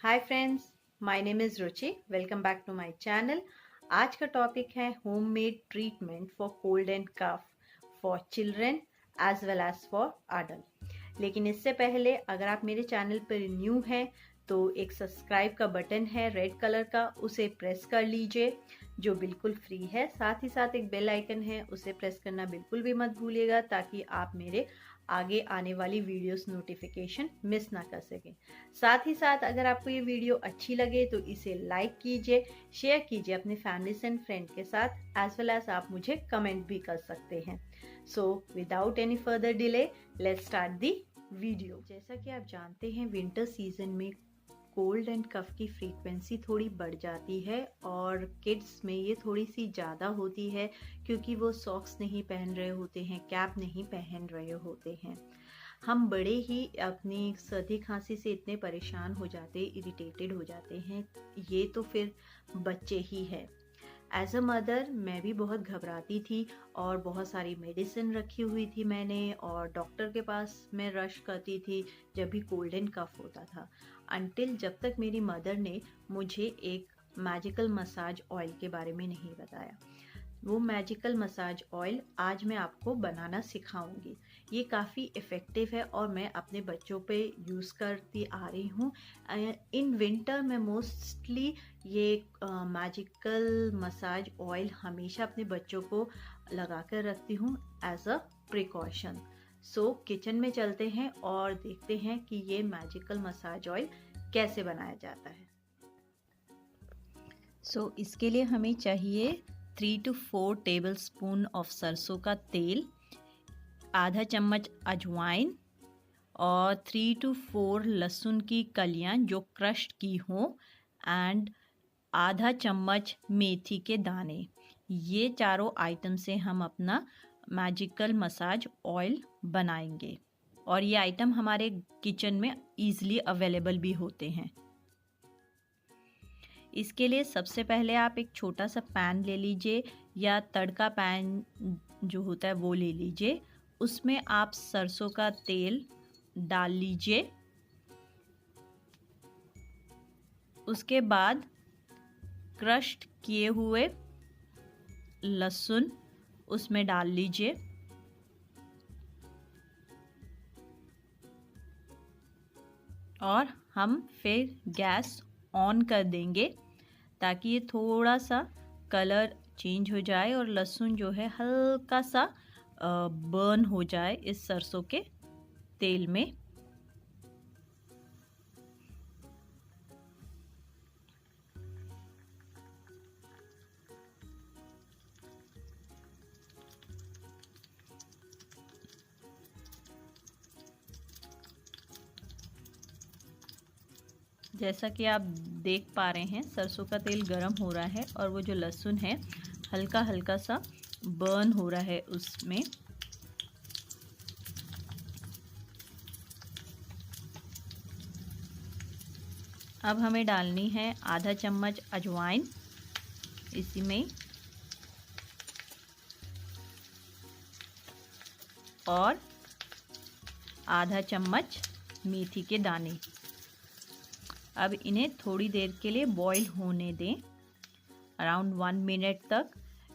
Hi friends, my name is Ruchi. Welcome back to my channel. आज का topic है homemade treatment for cold and cough for children as well as for adult. लेकिन इससे पहले अगर आप मेरे चैनल पर न्यू हैं तो एक सब्सक्राइब का बटन है रेड कलर का, उसे प्रेस कर लीजिए जो बिल्कुल फ्री है। साथ ही साथ एक बेल आइकन है, उसे प्रेस करना बिल्कुल भी मत भूलिएगा ताकि आप मेरे आगे आने वाली वीडियोस नोटिफिकेशन मिस ना कर सकें। साथ ही साथ अगर आपको ये वीडियो अच्छी लगे तो इसे लाइक कीजिए, शेयर कीजिए अपने फैमिलीज एंड फ्रेंड के साथ, एज वेल एज आप मुझे कमेंट भी कर सकते हैं। So without any further delay let's start the video. जैसा कि आप जानते हैं विंटर सीजन में कोल्ड एंड कफ की फ्रीक्वेंसी थोड़ी बढ़ जाती है और किड्स में ये थोड़ी सी ज़्यादा होती है क्योंकि वो सॉक्स नहीं पहन रहे होते हैं, कैप नहीं पहन रहे होते हैं। हम बड़े ही अपनी सर्दी खांसी से इतने परेशान हो जाते, इरिटेटेड हो जाते हैं, ये तो फिर बच्चे ही है। एज अ मदर मैं भी बहुत घबराती थी और बहुत सारी मेडिसिन रखी हुई थी मैंने, और डॉक्टर के पास मैं रश करती थी जब भी कोल्ड एंड कफ होता था। अनटिल जब तक मेरी मदर ने मुझे एक मैजिकल मसाज ऑयल के बारे में नहीं बताया। वो मैजिकल मसाज ऑयल आज मैं आपको बनाना सिखाऊंगी। ये काफ़ी इफ़ेक्टिव है और मैं अपने बच्चों पे यूज़ करती आ रही हूँ। इन विंटर मैं मोस्टली ये मैजिकल मसाज ऑयल हमेशा अपने बच्चों को लगा कर रखती हूँ as a precaution. So kitchen में चलते हैं और देखते हैं कि ये मैजिकल मसाज ऑयल कैसे बनाया जाता है। सो इसके लिए हमें चाहिए 3 to 4 टेबलस्पून ऑफ सरसों का तेल, आधा चम्मच अजवाइन और 3 to 4 लहसुन की कलियां जो क्रश्ड की हों, एंड आधा चम्मच मेथी के दाने। ये चारों आइटम से हम अपना मैजिकल मसाज ऑयल बनाएंगे और ये आइटम हमारे किचन में ईज़िली अवेलेबल भी होते हैं। इसके लिए सबसे पहले आप एक छोटा सा पैन ले लीजिए या तड़का पैन जो होता है वो ले लीजिए। उसमें आप सरसों का तेल डाल लीजिए। उसके बाद क्रश्ड किए हुए लहसुन उसमें डाल लीजिए। और हम फिर गैस ऑन कर देंगे ताकि ये थोड़ा सा कलर चेंज हो जाए और लहसुन जो है हल्का सा बर्न हो जाए इस सरसों के तेल में। जैसा कि आप देख पा रहे हैं सरसों का तेल गरम हो रहा है और वो जो लहसुन है हल्का हल्का सा बर्न हो रहा है उसमें। अब हमें डालनी है आधा चम्मच अजवाइन इसी में, और आधा चम्मच मेथी के दाने। अब इन्हें थोड़ी देर के लिए बॉईल होने दें, अराउंड 1 मिनट तक,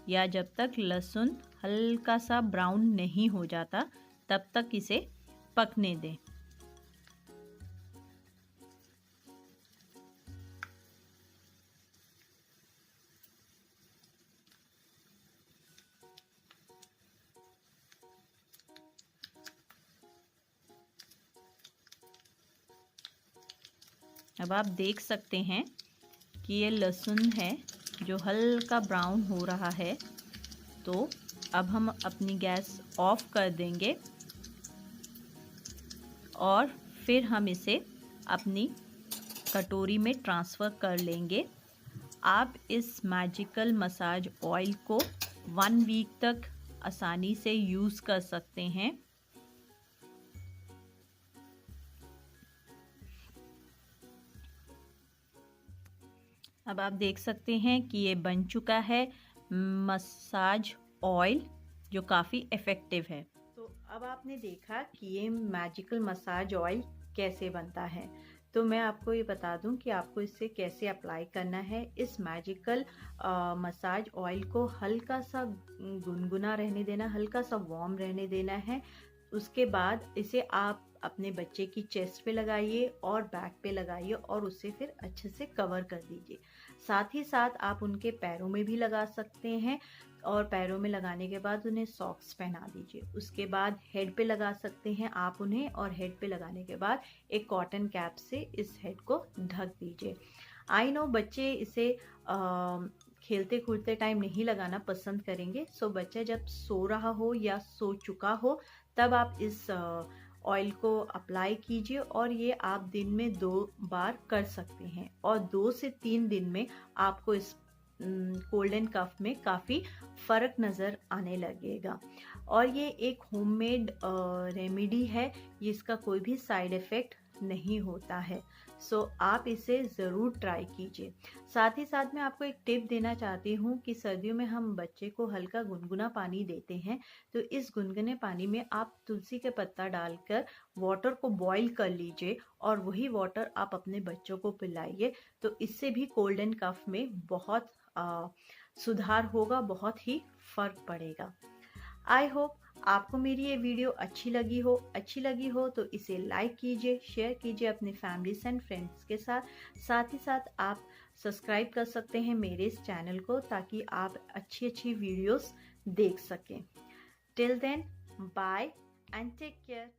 या जब तक लहसुन हल्का सा ब्राउन नहीं हो जाता तब तक इसे पकने दें। अब आप देख सकते हैं कि ये लहसुन है जो हल्का ब्राउन हो रहा है, तो अब हम अपनी गैस ऑफ कर देंगे और फिर हम इसे अपनी कटोरी में ट्रांसफ़र कर लेंगे। आप इस मैजिकल मसाज ऑयल को 1 वीक तक आसानी से यूज़ कर सकते हैं। अब आप देख सकते हैं कि ये बन चुका है मसाज ऑयल जो काफ़ी इफ़ेक्टिव है। तो अब आपने देखा कि ये मैजिकल मसाज ऑयल कैसे बनता है। तो मैं आपको ये बता दूं कि आपको इसे कैसे अप्लाई करना है। इस मैजिकल मसाज ऑयल को हल्का सा गुनगुना रहने देना, हल्का सा वार्म रहने देना है। उसके बाद इसे आप अपने बच्चे की चेस्ट पे लगाइए और बैक पे लगाइए और उसे फिर अच्छे से कवर कर दीजिए। साथ ही साथ आप उनके पैरों में भी लगा सकते हैं और पैरों में लगाने के बाद उन्हें सॉक्स पहना दीजिए। उसके बाद हेड पे लगा सकते हैं आप उन्हें, और हेड पे लगाने के बाद एक कॉटन कैप से इस हेड को ढक दीजिए। आई नो बच्चे इसे खेलते कूदते टाइम नहीं लगाना पसंद करेंगे, सो बच्चा जब सो रहा हो या सो चुका हो तब आप इस ऑयल को अप्लाई कीजिए, और ये आप दिन में 2 बार कर सकते हैं और 2 से 3 दिन में आपको इस कोल्ड एंड कफ में काफ़ी फ़र्क नज़र आने लगेगा। और ये एक होममेड रेमेडी है, इसका कोई भी साइड इफ़ेक्ट नहीं होता है। सो आप इसे ज़रूर ट्राई कीजिए। साथ ही साथ मैं आपको एक टिप देना चाहती हूँ कि सर्दियों में हम बच्चे को हल्का गुनगुना पानी देते हैं, तो इस गुनगुने पानी में आप तुलसी के पत्ता डालकर वाटर को बॉईल कर लीजिए और वही वाटर आप अपने बच्चों को पिलाइए। तो इससे भी कोल्ड एंड कफ में बहुत सुधार होगा, बहुत ही फर्क पड़ेगा। आई होप आपको मेरी ये वीडियो अच्छी लगी हो तो इसे लाइक कीजिए, शेयर कीजिए अपने फैमिलीज एंड फ्रेंड्स के साथ। साथ ही साथ आप सब्सक्राइब कर सकते हैं मेरे इस चैनल को, ताकि आप अच्छी वीडियोस देख सकें। Till then, bye and take care.